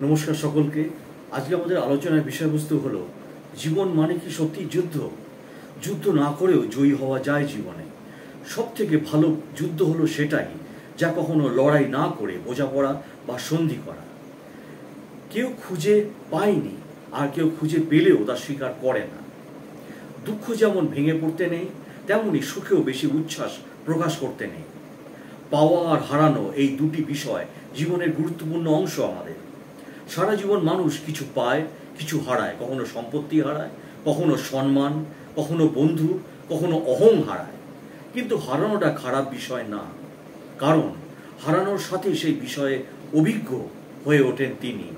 নমস্কার সকলকে। আজকে আমাদের আলোচনার বিষয়বস্তু হলো জীবন মানে কি সত্যি যুদ্ধ? যুদ্ধ না করেও জয়ী হওয়া যায় জীবনে। সব থেকে ভালো যুদ্ধ হলো সেটাই যা কখনো লড়াই না করে বোঝাপড়া বা সন্ধি করা। কেউ খুঁজে পায়নি আর কেউ খুঁজে পেলেও তা স্বীকার করে না। দুঃখ যেমন ভেঙে পড়তে নেই, তেমনি সুখেও বেশি উচ্ছ্বাস প্রকাশ করতে নেই। পাওয়া আর হারানো এই দুটি বিষয় জীবনের গুরুত্বপূর্ণ অংশ আমাদের। সারা জীবন মানুষ কিছু পায়, কিছু হারায়। কখনো সম্পত্তি হারায়, কখনো সম্মান, কখনো বন্ধু, কখনো অহং হারায়। কিন্তু হারানোটা খারাপ বিষয় না, কারণ হারানোর সাথে সেই বিষয়ে অভিজ্ঞ হয়ে ওঠেন তিনি।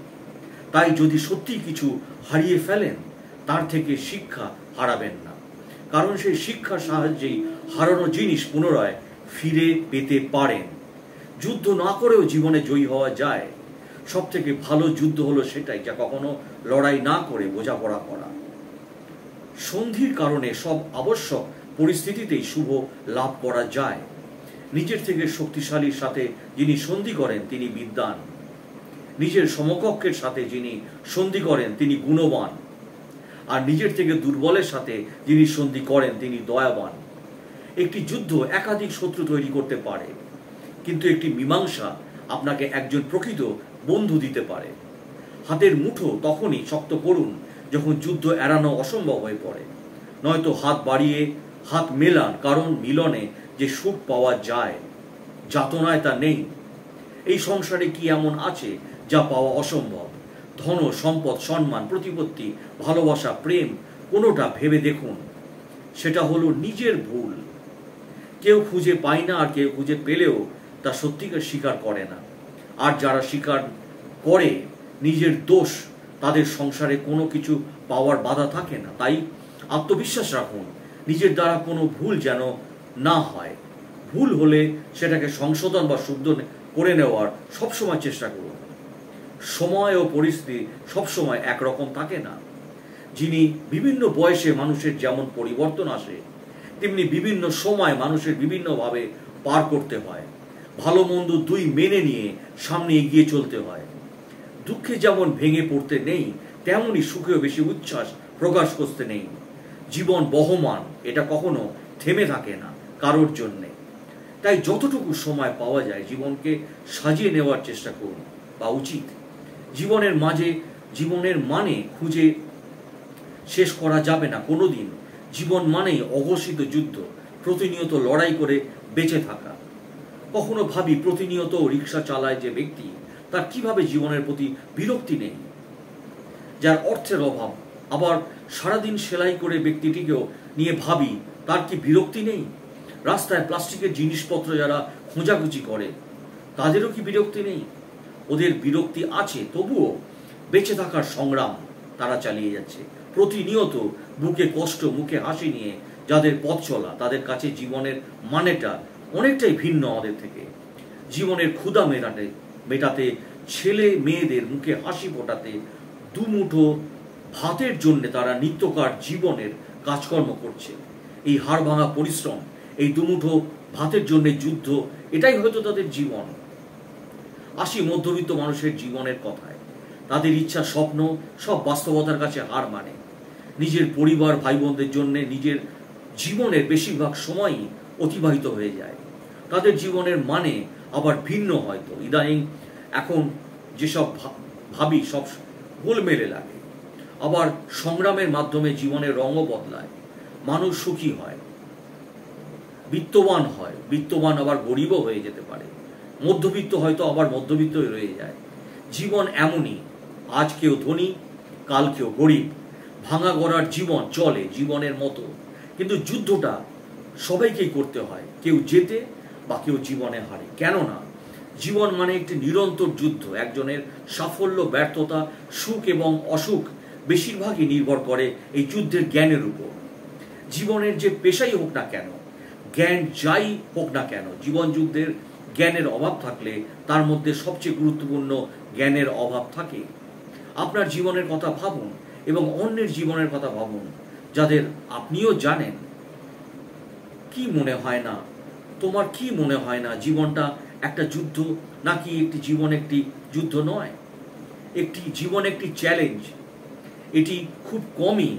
তাই যদি সত্যি কিছু হারিয়ে ফেলেন, তার থেকে শিক্ষা হারাবেন না, কারণ সেই শিক্ষার সাহায্যেই হারানো জিনিস পুনরায় ফিরে পেতে পারেন। যুদ্ধ না করেও জীবনে জয়ী হওয়া যায়। সব থেকে ভালো যুদ্ধ হলো সেটাই যা কখনো লড়াই না করে বোঝাপড়া করা। সন্ধির কারণে সব আবশ্যক পরিস্থিতিতেই শুভ লাভ করা যায়। নিজের থেকে শক্তিশালীর সাথে যিনি সন্ধি করেন তিনি বিদ্বান। নিজের সমকক্ষের সাথে যিনি সন্ধি করেন তিনি গুণবান। আর নিজের থেকে দুর্বলের সাথে যিনি সন্ধি করেন তিনি দয়াবান। একটি যুদ্ধ একাধিক শত্রু তৈরি করতে পারে, কিন্তু একটি মীমাংসা আপনাকে একজন প্রকৃত বন্ধু দিতে পারে। হাতের মুঠো তখনই শক্ত করুন যখন যুদ্ধ এড়ানো অসম্ভব হয়ে পড়ে। নয়তো হাত বাড়িয়ে হাত মেলান, কারণ মিলনে যে সুখ পাওয়া যায়, যাতনায় তা নেই। এই সংসারে কি এমন আছে যা পাওয়া অসম্ভব? ধন, সম্পদ, সম্মান, প্রতিপত্তি, ভালোবাসা, প্রেম, কোনোটা ভেবে দেখুন। সেটা হলো নিজের ভুল। কেউ খুঁজে পায় না আর কেউ খুঁজে পেলেও তা সত্যিকার স্বীকার করে না। আর যারা স্বীকার করে নিজের দোষ, তাদের সংসারে কোনো কিছু পাওয়ার বাধা থাকে না। তাই আত্মবিশ্বাস রাখুন, নিজের দ্বারা কোনো ভুল যেন না হয়। ভুল হলে সেটাকে সংশোধন বা শুদ্ধ করে নেওয়ার সবসময় চেষ্টা করুন। সময় ও পরিস্থিতি সবসময় একরকম থাকে না। যিনি বিভিন্ন বয়সে মানুষের যেমন পরিবর্তন আসে, তেমনি বিভিন্ন সময় মানুষের বিভিন্নভাবে পার করতে হয়। ভালো মন্দ দুই মেনে নিয়ে সামনে এগিয়ে চলতে হয়। দুঃখে যেমন ভেঙে পড়তে নেই, তেমনি সুখেও বেশি উচ্ছ্বাস প্রকাশ করতে নেই। জীবন বহমান, এটা কখনো থেমে থাকে না কারোর জন্যে। তাই যতটুকু সময় পাওয়া যায় জীবনকে সাজিয়ে নেওয়ার চেষ্টা করুন বা উচিত। জীবনের মানে খুঁজে শেষ করা যাবে না কোনোদিন। জীবন মানেই অঘোষিত যুদ্ধ, প্রতিনিয়ত লড়াই করে বেঁচে থাকা। কখনো ভাবি প্রতিনিয়ত রিক্সা চালায় যে ব্যক্তি, তার কিভাবে জীবনের প্রতি বিরক্তি নেই? যার অর্থের অভাব, আবার সারাদিন সেলাই করে ব্যক্তিটিকেও নিয়ে ভাবি তার কি বিরক্তি নেই? রাস্তায় প্লাস্টিকের জিনিসপত্র যারা খোঁজাখুঁজি করে, তাদেরও কি বিরক্তি নেই? ওদের বিরক্তি আছে, তবুও বেঁচে থাকার সংগ্রাম তারা চালিয়ে যাচ্ছে। প্রতিনিয়ত বুকে কষ্ট, মুখে হাসি নিয়ে যাদের পথ চলা, তাদের কাছে জীবনের মানেটা অনেকটাই ভিন্ন আমাদের থেকে। জীবনের ক্ষুধা মেটাতে, ছেলে মেয়েদের মুখে হাসি ফোটাতে, দুমুঠো ভাতের জন্য তারা নিত্যকার জীবনের কাজকর্ম করছে। এই হাড় ভাঙা পরিশ্রম, এই দুমুঠো ভাতের জন্য যুদ্ধ, এটাই হয়তো তাদের জীবন। আসি মধ্যবিত্ত মানুষের জীবনের কথায়। তাদের ইচ্ছা, স্বপ্ন সব বাস্তবতার কাছে হার মানে। নিজের পরিবার, ভাই বোনদের জন্য নিজের জীবনের বেশিরভাগ সময়ই অতিবাহিত হয়ে যায়। তাদের জীবনের মানে আবার ভিন্ন হয়তো। ইদানিং এখন যেসব ভাবি সব গোলমেলে লাগে। আবার সংগ্রামের মাধ্যমে জীবনের রঙও বদলায়। মানুষ সুখী হয়, বিত্তবান হয়, বিত্তবান আবার গরিবও হয়ে যেতে পারে। মধ্যবিত্ত হয়তো আবার মধ্যবিত্তই রয়ে যায়। জীবন এমনই, আজ কেউ ধনী, কাল কেউ গরিব। ভাঙা গড়ার জীবন চলে জীবনের মতো, কিন্তু যুদ্ধটা সবাইকেই করতে হয়, কেউ জেতে বা কেউ জীবনে হারে। কেননা জীবন মানে একটি নিরন্তর যুদ্ধ। একজনের সাফল্য, ব্যর্থতা, সুখ এবং অসুখ বেশিরভাগই নির্ভর করে এই যুদ্ধের জ্ঞানের উপর। জীবনের যে পেশাই হোক না কেন, জ্ঞান যাই হোক না কেন, জীবন যুদ্ধের জ্ঞানের অভাব থাকলে তার মধ্যে সবচেয়ে গুরুত্বপূর্ণ জ্ঞানের অভাব থাকে। আপনার জীবনের কথা ভাবুন এবং অন্যের জীবনের কথা ভাবুন, যাদের আপনিও জানেন। কি মনে হয় না, তোমার কি মনে হয় না জীবনটা একটা যুদ্ধ, নাকি একটি জীবন একটি যুদ্ধ নয়? জীবন একটি চ্যালেঞ্জ। এটি খুব কমই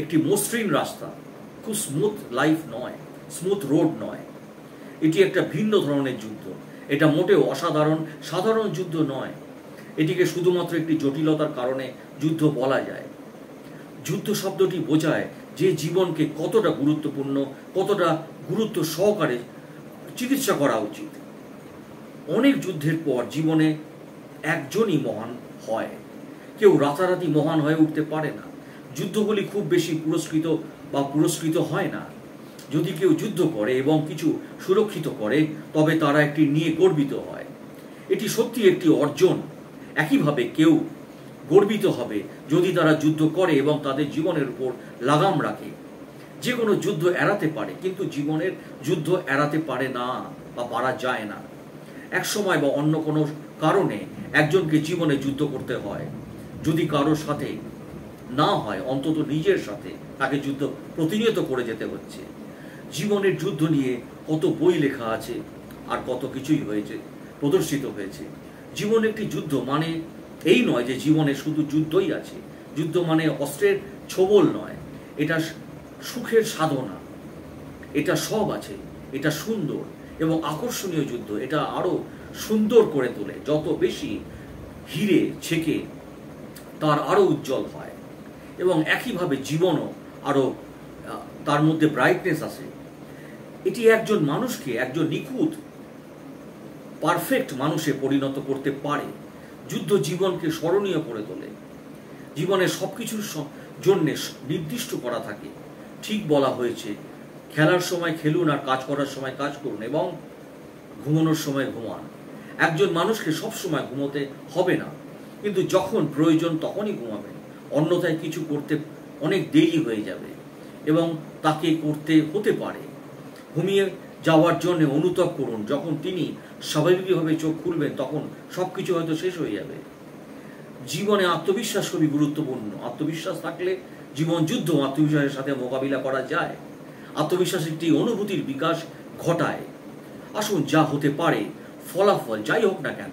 একটি মসৃণ রাস্তা, খুব স্মুথ লাইফ নয়, স্মুথ রোড নয়। এটি একটা ভিন্ন ধরনের যুদ্ধ। এটা মোটেও সাধারণ যুদ্ধ নয়। এটিকে শুধুমাত্র একটি জটিলতার কারণে যুদ্ধ বলা যায়। যুদ্ধ শব্দটি বোঝায় যে জীবনকে কতটা গুরুত্বপূর্ণ, কতটা গুরুত্ব সহকারে চিকিৎসা করা উচিত। অনেক যুদ্ধের পর জীবনে একজনই মহান হয়, কেউ রাতারাতি মহান হয়ে উঠতে পারে না। যুদ্ধগুলি খুব বেশি পুরস্কৃত হয় না। যদি কেউ যুদ্ধ করে এবং কিছু সুরক্ষিত করে, তবে তারা একটি নিয়ে গর্বিত হয়। এটি সত্যি একটি অর্জন। একইভাবে কেউ গর্বিত হবে যদি তারা যুদ্ধ করে এবং তাদের জীবনের উপর লাগাম রাখে। যে কোনো যুদ্ধ এড়াতে পারে, কিন্তু জীবনের যুদ্ধ এড়াতে পারে না বা পারা যায় না। এক সময় বা অন্য কোনো কারণে একজনকে জীবনে যুদ্ধ করতে হয়। যদি কারোর সাথে না হয়, অন্তত নিজের সাথে তাকে যুদ্ধ প্রতিনিয়ত করে যেতে হচ্ছে। জীবনের যুদ্ধ নিয়ে কত বই লেখা আছে আর কত কিছুই হয়েছে, প্রদর্শিত হয়েছে। জীবন একটি যুদ্ধ মানে এই নয় যে জীবনে শুধু যুদ্ধই আছে। যুদ্ধ মানে অস্ত্রের ছোবল নয়, এটা সুখের সাধনা, এটা সব আছে। এটা সুন্দর এবং আকর্ষণীয় যুদ্ধ। এটা আরো সুন্দর করে তোলে। যত বেশি হিরে ছেকে তার আরো উজ্জ্বল হয়, এবং একইভাবে জীবনও আরো তার মধ্যে ব্রাইটনেস আছে। এটি একজন মানুষকে একজন নিখুঁত পারফেক্ট মানুষে পরিণত করতে পারে। যুদ্ধ জীবনকে স্মরণীয় করে তোলে। জীবনের সবকিছুর জন্য নির্দিষ্ট করা থাকে। ঠিক বলা হয়েছে, খেলার সময় খেলুন, আর কাজ করার সময় কাজ করুন, এবং ঘুমানোর সময় ঘুমান। একজন মানুষকে সব সময় ঘুমোতে হবে না, কিন্তু যখন প্রয়োজন তখনই ঘুমাবেন। অন্যথায় কিছু করতে অনেক দেরি হয়ে যাবে এবং তাকে করতে হতে পারে। ঘুমিয়ে যাওয়ার জন্য অনুতাপ করুন। যখন তিনি স্বাভাবিকভাবে চোখ খুলবেন, তখন সবকিছু হয়তো শেষ হয়ে যাবে। জীবনে আত্মবিশ্বাস খুবই গুরুত্বপূর্ণ। আত্মবিশ্বাস থাকলে জীবন যুদ্ধ আত্মবিশ্বাসের সাথে মোকাবিলা করা যায়। আত্মবিশ্বাস একটি অনুভূতির বিকাশ ঘটায়। আসুন, যা হতে পারে, ফলাফল যাই হোক না কেন,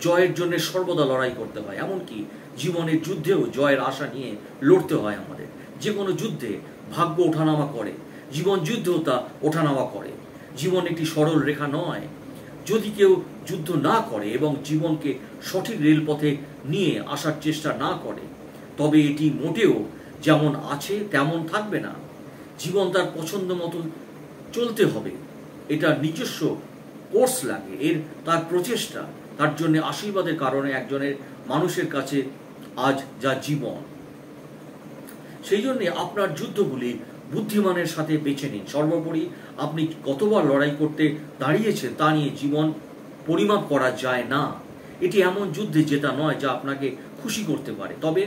জয়ের জন্য সর্বদা লড়াই করতে হয়। এমনকি জীবনের যুদ্ধেও জয়ের আশা নিয়ে লড়তে হয় আমাদের। যে কোনো যুদ্ধে ভাগ্য ওঠানামা করে, জীবন যুদ্ধেও তা ওঠানামা করে। জীবন একটি সরল রেখা নয়। যদি কেউ যুদ্ধ না করে এবং জীবনকে সঠিক রেলপথে নিয়ে আসার চেষ্টা না করে, তবে এটি মোটেও যেমন আছে তেমন থাকবে না। জীবন তার পছন্দ মতো চলতে হবে। এটা নিজস্ব কোর্স লাগে, তার প্রচেষ্টা, তার জন্য আশীর্বাদের কারণে একজনের মানুষের কাছে আজ যা জীবন। সেই জন্য আপনার যুদ্ধগুলি বুদ্ধিমানের সাথে বেছে নিন। সর্বোপরি আপনি কতবার লড়াই করতে দাঁড়িয়েছেন তা নিয়ে জীবন পরিমাপ করা যায় না। এটি এমন যুদ্ধে জেতা নয় যা আপনাকে খুশি করতে পারে, তবে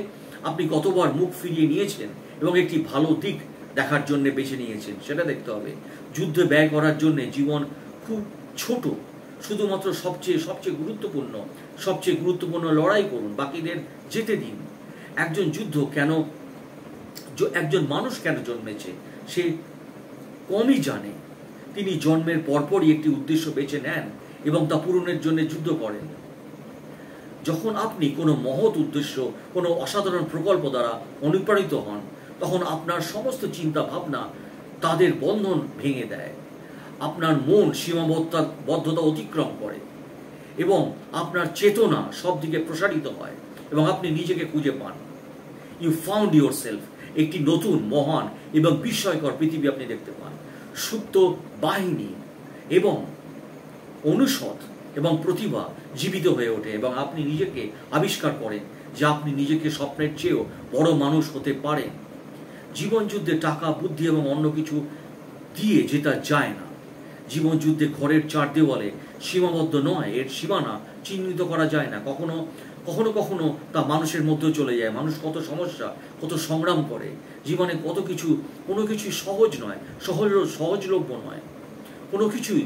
আপনি কতবার মুখ ফিরিয়ে নিয়েছেন এবং একটি ভালো দিক দেখার জন্য বেছে নিয়েছেন সেটা দেখতে হবে। যুদ্ধে ব্যয় করার জন্য জীবন খুব ছোট। শুধুমাত্র সবচেয়ে গুরুত্বপূর্ণ লড়াই করুন, বাকিদের যেতে দিন। একজন মানুষ কেন জন্মেছে সে কমই জানে। তিনি জন্মের পরপরই একটি উদ্দেশ্য বেছে নেন এবং তা পূরণের জন্য যুদ্ধ করেন। যখন আপনি কোনো মহৎ উদ্দেশ্য, কোনো অসাধারণ প্রকল্প দ্বারা অনুপ্রাণিত হন, তখন আপনার সমস্ত চিন্তা ভাবনা তাদের বন্ধন ভেঙে দেয়। আপনার মন সীমাবদ্ধতা অতিক্রম করে এবং আপনার চেতনা সব দিকে প্রসারিত হয় এবং আপনি নিজেকে খুঁজে পান। You found yourself. একটি নতুন, মহান এবং বিস্ময়কর পৃথিবী আপনি দেখতে পান। সুপ্ত বাহিনী এবং অনুষদ এবং প্রতিভা জীবিত হয়ে ওঠে এবং আপনি নিজেকে আবিষ্কার করেন যে আপনি নিজেকে স্বপ্নের চেয়েও বড় মানুষ হতে পারেন। জীবন যুদ্ধে টাকা, বুদ্ধি এবং অন্য কিছু দিয়ে জেতা যায় না। জীবন যুদ্ধে ঘরের চার দেওয়ালে সীমাবদ্ধ নয়, এর সীমানা চিহ্নিত করা যায় না। কখনো কখনো তা মানুষের মধ্যে চলে যায়। মানুষ কত সমস্যা, কত সংগ্রাম করে। জীবনে কোনো কিছুই সহজ নয়, সহজলভ্য নয়। কোনো কিছুই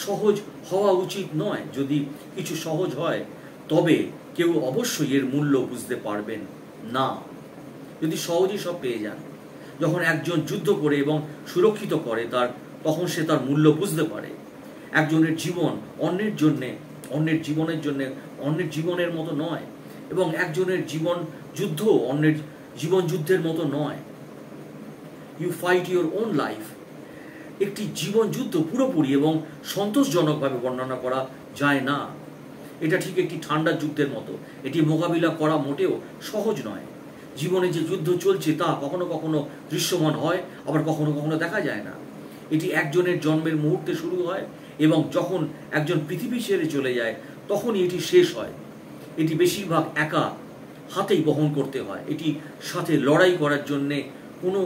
সহজ হওয়া উচিত নয়। যদি কিছু সহজ হয়, তবে কেউ অবশ্যই এর মূল্য বুঝতে পারবেন না। যদি সহজেই সব পেয়ে যান, যখন একজন যুদ্ধ করে এবং সুরক্ষিত করে তখন সে তার মূল্য বুঝতে পারে। একজনের জীবন অন্যের জীবনের জন্য অন্যের জীবনের মতো নয়, এবং একজনের জীবন যুদ্ধ অন্যের জীবন যুদ্ধের মতো নয়। You fight your own life. একটি জীবন যুদ্ধ পুরোপুরি এবং সন্তোষজনকভাবে বর্ণনা করা যায় না। এটা ঠিক একটি ঠান্ডা যুদ্ধের মতো। এটি মোকাবিলা করা মোটেও সহজ নয়। জীবনে যে যুদ্ধ চলছে তা কখনো কখনো দৃশ্যমান হয়, আবার কখনো কখনো দেখা যায় না। এটি একজনের জন্মের মুহূর্তে শুরু হয় এবং যখন একজন পৃথিবী ছেড়ে চলে যায় তখনই এটি শেষ হয়। এটি বেশিরভাগ একা হাতেই বহন করতে হয়। এটি সাথে লড়াই করার জন্যে কোনো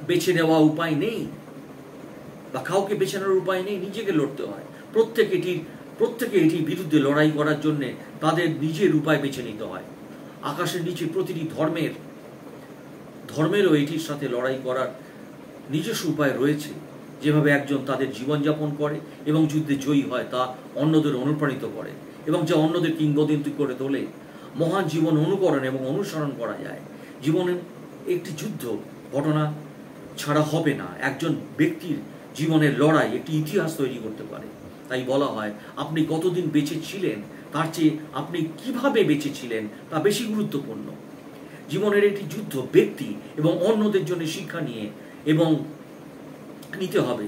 বেছে নেওয়া উপায় নেই, বা কাউকে বেছে নেওয়ার উপায় নেই, নিজেকে লড়তে হয়। প্রত্যেকে এটির বিরুদ্ধে লড়াই করার জন্যে তাদের নিজের উপায় বেছে নিতে হয়। আকাশের নিচে প্রতিটি ধর্মেরও এটির সাথে লড়াই করার নিজস্ব উপায় রয়েছে। যেভাবে একজন তাদের জীবনযাপন করে এবং যুদ্ধে জয়ী হয় তা অন্যদের অনুপ্রাণিত করে এবং যা অন্যদের কিংবদন্তি করে তোলে। মহান জীবন অনুকরণ এবং অনুসরণ করা যায়। জীবনের একটি যুদ্ধ ঘটনা ছাড়া হবে না। একজন ব্যক্তির জীবনের লড়াই একটি ইতিহাস তৈরি করতে পারে। তাই বলা হয়, আপনি কতদিন বেঁচে ছিলেন তার চেয়ে আপনি কিভাবে বেঁচে ছিলেন তা বেশি গুরুত্বপূর্ণ। জীবনের একটি যুদ্ধ ব্যক্তি এবং অন্যদের জন্য শিক্ষা নিতে হবে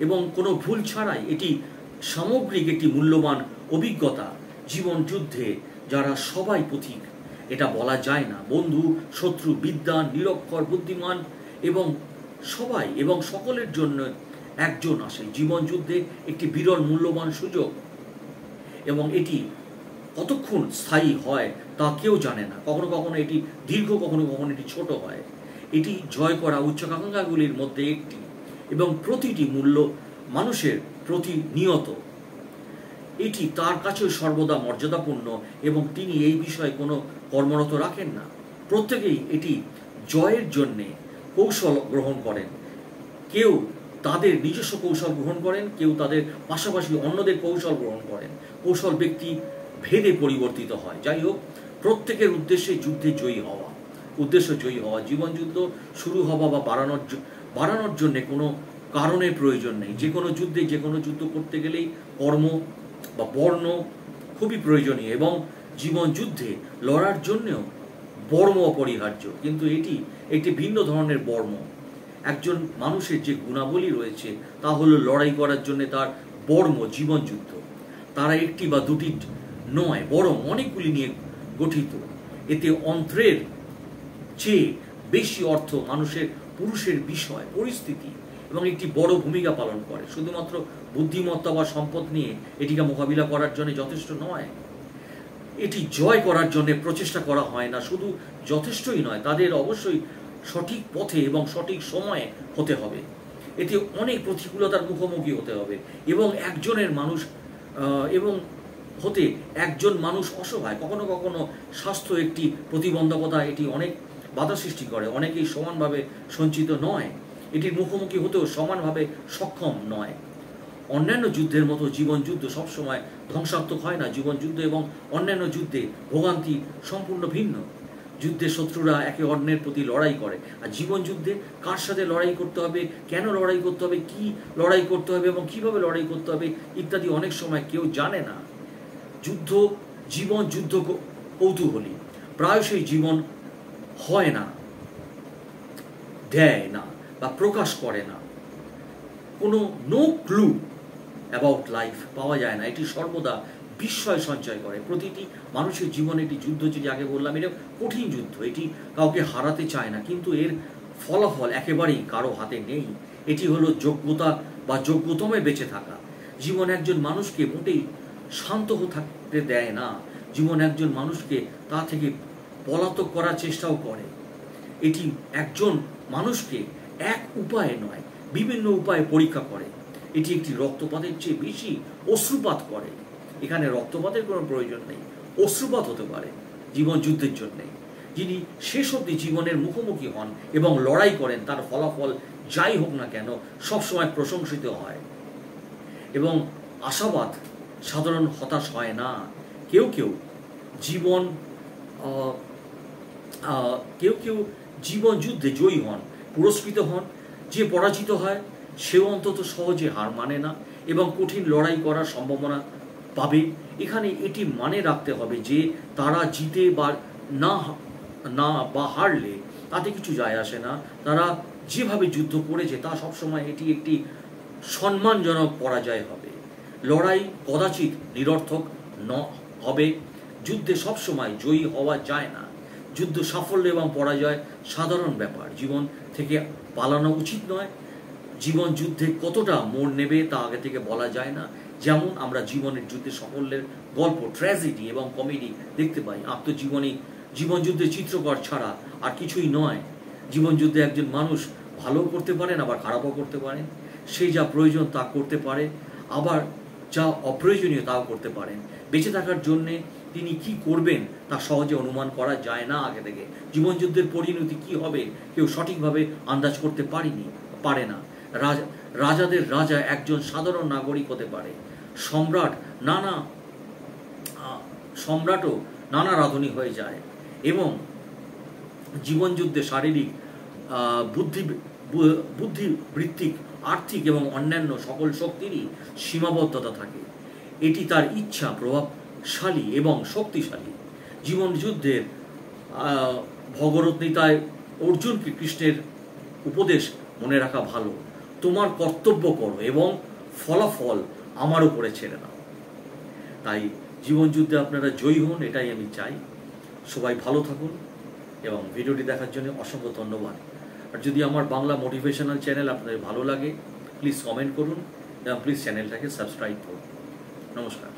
এবং কোনো ভুল ছাড়াই এটি সামগ্রিক একটি মূল্যবান অভিজ্ঞতা। জীবন যুদ্ধে যারা সবাই পথিক এটা বলা যায় না। বন্ধু, শত্রু, বিদ্বান, নিরক্ষর, বুদ্ধিমান এবং সকলের জন্য একজন আসে। জীবন যুদ্ধে একটি বিরল মূল্যবান সুযোগ, এবং এটি কতক্ষণ স্থায়ী হয় তা কেউ জানে না। কখনো কখনো এটি দীর্ঘ, কখনো কখনো এটি ছোট হয়। এটি জয় করা উচ্চাকাঙ্ক্ষাগুলির মধ্যে একটি, এবং প্রতিটি মূল্য মানুষের প্রতিনিয়ত। এটি তার কাছেও সর্বদা মর্যাদাপূর্ণ এবং তিনি এই বিষয়ে কোনো কর্মরত রাখেন না। প্রত্যেকেই এটি জয়ের জন্যে কৌশল গ্রহণ করেন। কেউ তাদের নিজস্ব কৌশল গ্রহণ করেন, কেউ তাদের পাশাপাশি অন্যদের কৌশল গ্রহণ করেন। কৌশল ব্যক্তি ভেদে পরিবর্তিত হয়। যাই হোক, প্রত্যেকের উদ্দেশ্য জয়ী হওয়া। জীবন যুদ্ধ শুরু হওয়া বা বাড়ানোর জন্য কোনো কারণের প্রয়োজন নেই। যে কোনো যুদ্ধ করতে গেলেই কর্ম বা বর্ণ খুবই প্রয়োজনীয়, এবং জীবন যুদ্ধে লড়ার জন্যও বর্ম অপরিহার্য। কিন্তু এটি একটি ভিন্ন ধরনের বর্ম। একজন মানুষের যে গুণাবলী রয়েছে তা হলো লড়াই করার জন্য তার বর্ম জীবন যুদ্ধ। তারা একটি বা দুটি নয়, বরং অনেকগুলি নিয়ে গঠিত। এতে অন্ত্রের চেয়ে বেশি অর্থ পুরুষের বিষয়, পরিস্থিতি এবং একটি বড় ভূমিকা পালন করে। শুধুমাত্র বুদ্ধিমত্তা বা সম্পদ নিয়ে এটিকে মোকাবিলা করার জন্য যথেষ্ট নয়। এটি জয় করার জন্য প্রচেষ্টা করা হয় না। শুধু যথেষ্টই নয়, তাদের অবশ্যই সঠিক পথে এবং সঠিক সময়ে হতে হবে। এতে অনেক প্রতিকূলতার মুখোমুখি হতে হবে এবং একজন মানুষ অসহায়। কখনো কখনো স্বাস্থ্য একটি প্রতিবন্ধকতা, এটি অনেক বাধা সৃষ্টি করে। অনেকেই সমানভাবে সঞ্চিত নয়, এটির মুখোমুখি হতেও সমানভাবে সক্ষম নয়। অন্যান্য যুদ্ধের মতো জীবন যুদ্ধ সবসময় ধ্বংসাত্মক হয় না। জীবন যুদ্ধ এবং অন্যান্য যুদ্ধে ভোগান্তি সম্পূর্ণ ভিন্ন। যুদ্ধে শত্রুরা একে অন্যের প্রতি লড়াই করে, আর জীবন যুদ্ধে কার সাথে লড়াই করতে হবে, কেন লড়াই করতে হবে, কি লড়াই করতে হবে এবং কিভাবে লড়াই করতে হবে ইত্যাদি অনেক সময় কেউ জানে না। জীবন যুদ্ধ কৌতূহলী, প্রায়শই জীবন হয় না, দেয় না বা প্রকাশ করে না। কোনো নো ক্লু অ্যাবাউট লাইফ পাওয়া যায় না। এটি সর্বদা বিস্ময় সঞ্চয় করে। প্রতিটি মানুষের জীবনে একটি যুদ্ধ, যেটি আগে বললাম, এটা কঠিন যুদ্ধ। এটি কাউকে হারাতে চায় না, কিন্তু এর ফলাফল একেবারেই কারো হাতে নেই। এটি হলো যোগ্যতা বা যোগ্যতমে বেঁচে থাকা। জীবন একজন মানুষকে মোটেই শান্ত থাকতে দেয় না। জীবন একজন মানুষকে তা থেকে পলাতক করার চেষ্টাও করে। এটি একজন মানুষকে এক উপায়ে নয়, বিভিন্ন উপায়ে পরীক্ষা করে। এটি একটি রক্তপাতের চেয়ে বেশি অশ্রুপাত করে। এখানে রক্তপাতের কোনো প্রয়োজন নেই, অশ্রুপাত হতে পারে জীবন যুদ্ধের জন্যে। যিনি শেষ অবধি জীবনের মুখোমুখি হন এবং লড়াই করেন, তার ফলাফল যাই হোক না কেন সবসময় প্রশংসিত হয়, এবং আশাবাদ সাধারণ হতাশ হয় না। কেউ কেউ জীবন যুদ্ধে জয়ী হন, পুরস্কৃত হন। যে পরাজিত হয় সেও অন্তত সহজে হার মানে না এবং কঠিন লড়াই করার সম্ভাবনা পাবে। এখানে এটি মানে রাখতে হবে যে তারা জিতে বা না না বা হারলে তাতে কিছু যায় আসে না। তারা যেভাবে যুদ্ধ করেছে তা সবসময় এটি একটি সম্মানজনক পরাজয় হবে। লড়াই কদাচিৎ নিরর্থক হবে। যুদ্ধে সবসময় জয়ী হওয়া যায় না। যুদ্ধ সাফল্য এবং পরাজয় সাধারণ ব্যাপার। জীবন থেকে পালানো উচিত নয়। জীবন যুদ্ধে কতটা মোড় নেবে তা আগে থেকে বলা যায় না। যেমন আমরা জীবনের যুদ্ধে সাফল্যের গল্প, ট্র্যাজেডি এবং কমেডি দেখতে পাই। আত্মজীবনী জীবন যুদ্ধে চিত্রকর ছাড়া আর কিছুই নয়। জীবন যুদ্ধে একজন মানুষ ভালোও করতে পারেন, আবার খারাপও করতে পারেন। সে যা প্রয়োজন তা করতে পারে, আবার যা অপ্রয়োজনীয় তাও করতে পারেন। বেঁচে থাকার জন্যে তিনি কি করবেন তা সহজে অনুমান করা যায় না আগে থেকে। জীবনযুদ্ধের পরিণতি কি হবে কেউ সঠিকভাবে আন্দাজ করতে পারে না। রাজাদের রাজা একজন সাধারণ নাগরিক হতে পারে। সম্রাটও নানা রাঁধুনি হয়ে যায়। এবং জীবনযুদ্ধে শারীরিক, বুদ্ধিবৃত্তিক, আর্থিক এবং অন্যান্য সকল শক্তিরই সীমাবদ্ধতা থাকে। এটি তার ইচ্ছা প্রভাবশালী এবং শক্তিশালী। জীবনযুদ্ধের ভগবত গীতায় অর্জুনকে কৃষ্ণের উপদেশ মনে রাখা ভালো। তোমার কর্তব্য করো এবং ফলাফল আমার উপরে ছেড়ে দাও। তাই জীবনযুদ্ধে আপনারা জয়ী হন, এটাই আমি চাই। সবাই ভালো থাকুন এবং ভিডিওটি দেখার জন্য অসংখ্য ধন্যবাদ। আর যদি আমার বাংলা মোটিভেশনাল চ্যানেল আপনাদের ভালো লাগে, প্লিজ কমেন্ট করুন এবং প্লিজ চ্যানেলটাকে সাবস্ক্রাইব করুন। নমস্কার।